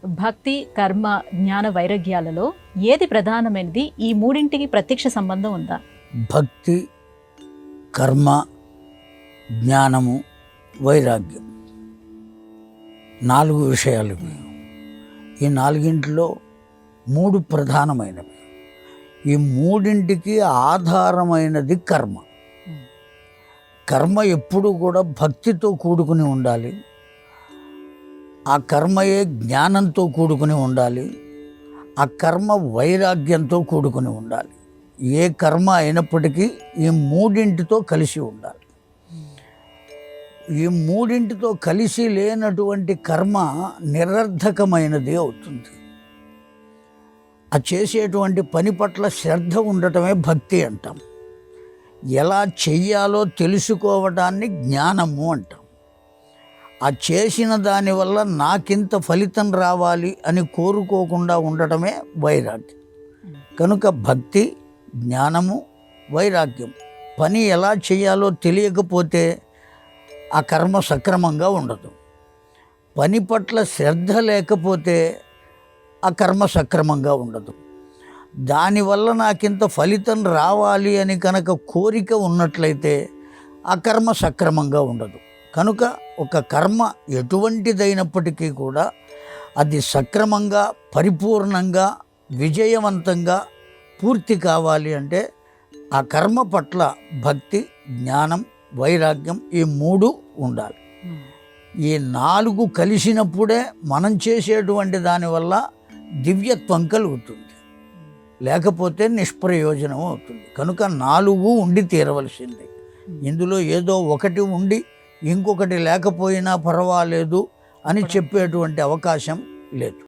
భక్తి, కర్మ, జ్ఞాన, వైరాగ్యాలలో ఏది ప్రధానమైనది? ఈ మూడింటికి ప్రత్యక్ష సంబంధం ఉందా? భక్తి, కర్మ, జ్ఞానము, వైరాగ్యం 4 విషయాలు. ఈ 4 3 ప్రధానమైనవి. ఈ మూడింటికి ఆధారమైనది కర్మ. కర్మ ఎప్పుడు కూడా భక్తితో కూడుకుని ఉండాలి. ఆ కర్మయే జ్ఞానంతో కూడుకుని ఉండాలి. ఆ కర్మ వైరాగ్యంతో కూడుకుని ఉండాలి. ఏ కర్మ అయినప్పటికీ ఈ మూడింటితో కలిసి ఉండాలి. ఈ మూడింటితో కలిసి లేనటువంటి కర్మ నిరర్ధకమైనది అవుతుంది. ఆ చేసేటువంటి పని పట్ల శ్రద్ధ ఉండటమే భక్తి అంటాం. ఎలా చెయ్యాలో తెలుసుకోవడాన్ని జ్ఞానము అంటాం. ఆ చేసిన దానివల్ల నాకింత ఫలితం రావాలి అని కోరుకోకుండా ఉండటమే వైరాగ్యం. కనుక భక్తి, జ్ఞానము, వైరాగ్యం. పని ఎలా చేయాలో తెలియకపోతే ఆ కర్మ సక్రమంగా ఉండదు. పని పట్ల శ్రద్ధ లేకపోతే ఆ కర్మ సక్రమంగా ఉండదు. దానివల్ల నాకింత ఫలితం రావాలి అని కనుక కోరిక ఉన్నట్లయితే ఆ కర్మ సక్రమంగా ఉండదు. కనుక ఒక కర్మ ఎటువంటిదైనప్పటికీ కూడా అది సక్రమంగా, పరిపూర్ణంగా, విజయవంతంగా పూర్తి కావాలి అంటే ఆ కర్మ పట్ల భక్తి, జ్ఞానం, వైరాగ్యం ఈ 3 ఉండాలి. ఈ 4 కలిసినప్పుడే మనం చేసేటువంటి దానివల్ల దివ్యత్వం కలుగుతుంది, లేకపోతే నిష్ప్రయోజనం అవుతుంది. కనుక 4 ఉండి తీరవలసింది. ఇందులో ఏదో ఒకటి ఉండి ఇంకొకటి లేకపోయినా పర్వాలేదు అని చెప్పేటువంటి అవకాశం లేదు.